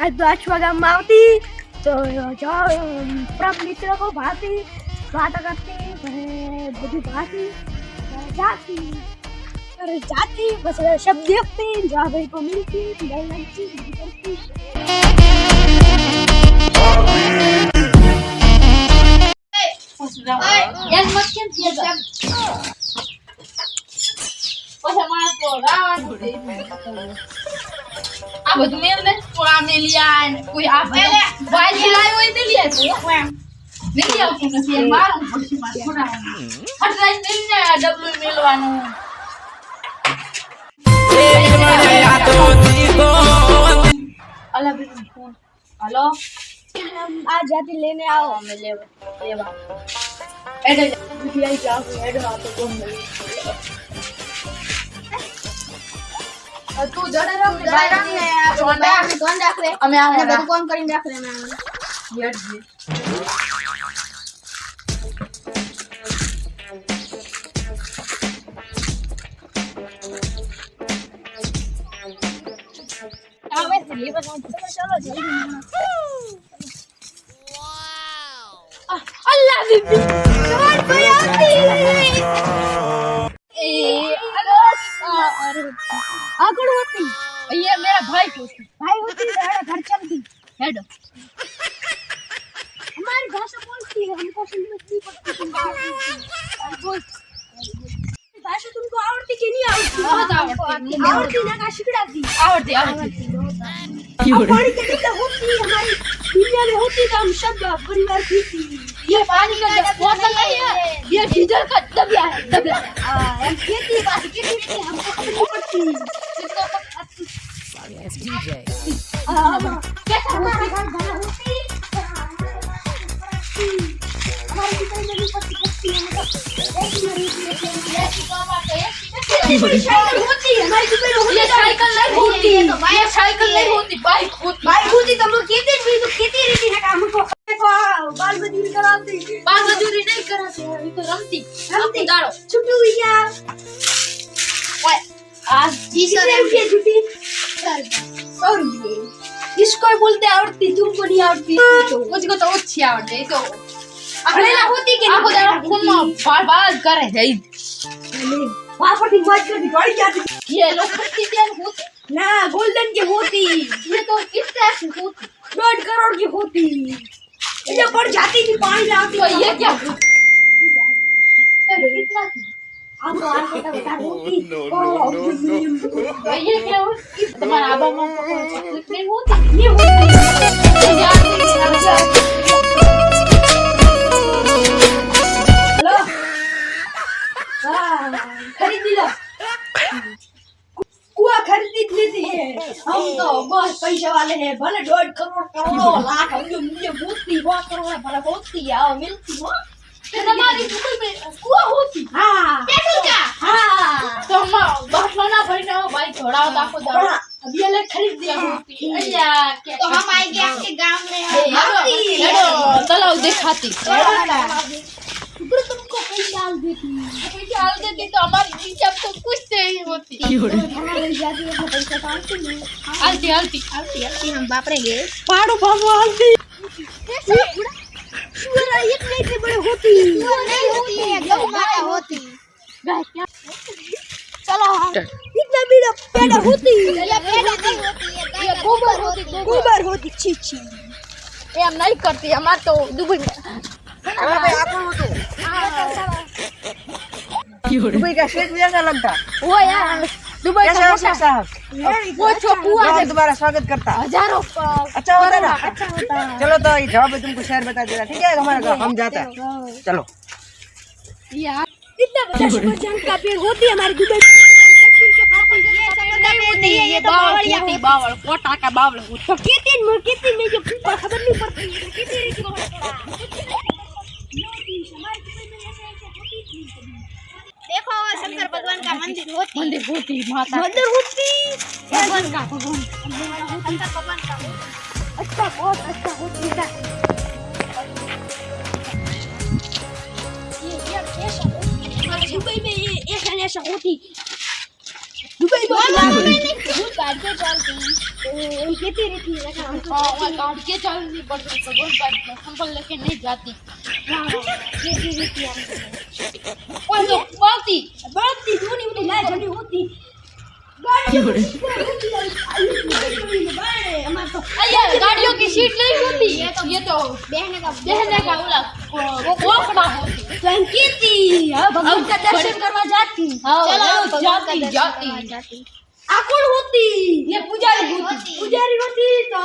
आज तो अछवा गाँव में आवती तो जो प्रभ मित्र को भाती बात करती बड़ी भाती जाती बस शब्द देखती जहाँ भाई को मिलती करती यार मत क्यों किया પછી મારા તો રાવણ આ બધું મેં થોડા મે લિયા કોઈ આ વાલી લાવ્યો હોય તે લિયા તો એમ નહીં આવતું નથી મારું પછી માં થોડા હટરાઈ નહીં ડબલું મેલવાનું અલા બેન ફોન हेलो आज जाती लेने आओ हमें लेवा एडो यूपीआई जाओ एडो आ तो कौन मिले तू जड़े रहो ने कौन रख ले हमें आने બધું કોમ કરીને રાખ લે મેં યડ जी આવે તો લેવા ચલો જલ્દી अल्लाह बीबी छोड़ कोई आती ए अरे आकड़ होती ये मेरा भाई होती है घर चलती हेड हमारी भाषा बोलती है हमको समझती पड़ती भाषा तुमको आवड़ती कि नहीं आवड़ती बहुत आवड़ती ना का शिकड़ाती आवड़ती हमारी कविता होती हमारी दुनिया में होती तो हम सब परिवार की ये पानी का बोतल नहीं है ये डीजल का डबला है डबला हम खेती बात खेती हमको खबर पड़ती कैसा हमारे घर बना होती हमारे कितने नहीं पड़ती साइकिल होती हमारी दुकान होती ये साइकिल नहीं होती ये साइकिल नहीं होती बाइक होती तो हम खेती भी तो खेती रहती है हमको बाल मजदूरी कराती बाल मजदूरी नहीं कराते हैं ये तो रमती दाड़ो छुट्टी हुई क्या ओए आज 20 रुपये छुट्टी 100 रुपये इसको बोलते आवड़ती तुमको नहीं आवड़ती तो मुझको तो अच्छी आवड़ती है तो अकेला होती कि आपको जरा खून में बार करे है वहां पर मौज करती दौड़ी जाती ये लोग खट्टी तेल होती ना गोल्डन की होती ये तो किस तरह से होती 1.5 करोड़ की होती ये पड़ जाती थी पानी लाती तो ये क्या कितना थी आप आगे बता होती तो ये क्या होती तुम्हारा आबा मां को तकलीफ नहीं होती ये होती हेलो खरीद लो कुआ खरीद लेती है हम तो बस पैसे वाले हैं भले 1.5 करोड़ करोड़ों लाख हम मुझे बहुत करोड़ भले बहुत आओ मिलती हो तुम्हारी दुकान में कुआ होती हाँ पेट्रोल का हाँ तो हम बाटलो ना भरना हो भाई थोड़ा तो आपको दारू अब ये ले खरीद दिया होती अय्या तो हम आएंगे आपके गांव में हेलो चलो दिखाती ऊपर तुमको पैसे डाल देती डाल देती तो हमारी इज्जत तो कुछ नहीं होती हमारे जाती है पैसा डालती नहीं आलती हम वापरेंगे पाड़ो बाबू आलती पूरा इतने बड़े होती नहीं होती है गौ माता होती गाय क्या चलो इतना बड़ा पेड़ होती ये पेड़ नहीं होती ये गोबर होती छी छी ये हम नहीं करती हमार तो दुबई में दुबई का शेख जैसा लगता वो यार दुबई का शेख साहब वो छोपुआ है तुम्हारा स्वागत करता हजारों अच्छा होता ना अच्छा होता चलो तो ये जवाब तुमको शहर बता देगा ठीक है हमारा गाँव हम जाता है चलो यार इतना बड़ा सफरजन का पेड़ होती है हमारी दुबई ये तो बावल कोटा का बावल तो कितने में जो खबर नहीं पड़ती देखो शंकर भगवान का मंदिर होती माता मंदिर होती भगवान का भगवान शंकर भगवान का अच्छा बहुत अच्छा होती है ये ऐसा दुबई में ये ऐसा होती दुबई भूत काट के चलती उन कहती रहती है ना हमको काट के चलनी पड़ती है भगवान बात संभल लेके नहीं जाती कहती रहती है कोई तो बोलती बढ़ती धुनी उन्हें लाए जल्दी होती गाड़ियों गाड़ियों की सीट नहीं होती ये तो बहने का उला वो खड़ा होती संकीर्ति भगवान का दर्शन करवा जाती चलो जाती आ कौन होती ये पुजारी होती तो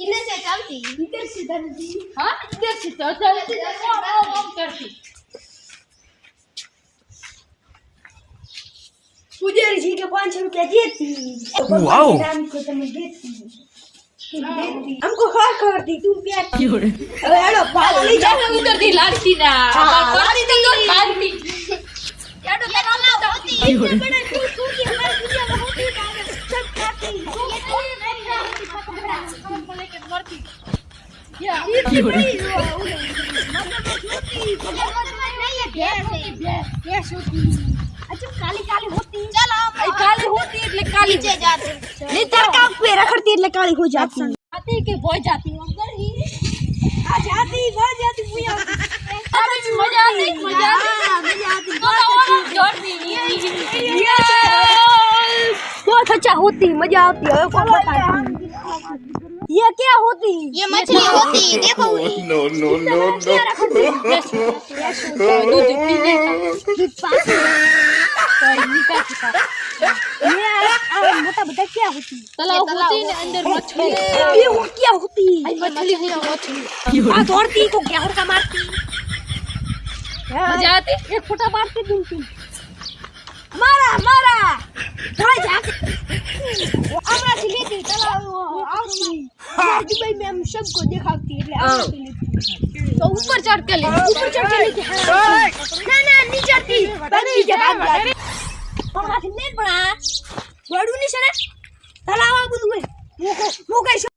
इधर से चलती हाँ इधर से चलती करती पुजारी जी के 500 रुपया देती वाओ राम को तुम्हें देती हमको खा करती तुम प्याती अरे हेलो पागल जब उधर दी लागती ना पानी तो खाती याडो केला होती इतने बड़े तू की हमारी दुनिया में होती सब खाती हमको लेके मरती इतनी बड़ी नहीं है भैंस होती अच्छा काली काली होती चलो काली होती એટલે કાલી नीचे जाती नहीं तरका पे रखती એટલે काली हो जाती आती के बोल जाती हूं अंदर ही आ जाती भर जाती भूया अरे मजा आती जोड़ती बहुत अच्छा होती मजा आती है कौन बताती ये क्या होती ये मछली होती देखो नो नो नो दूध पीने ये मोटा बता क्या होती तालाब होती है अंदर मछली ये क्या होती मछली होती आ दौड़ती को क्या का मारती मजा आती एक फुटा मारती दूंगी मारा मारा भाई जाके हमरा से लेती तालाब आवती दुबई में हम सबको दिखाती है तो ऊपर चढ़ के ले लेती ना ना नहीं चढ़ती बंदी के बाद हमरा से ले बड़ा बड़ू नहीं सरे तालाब आ बुदुए वो कैसे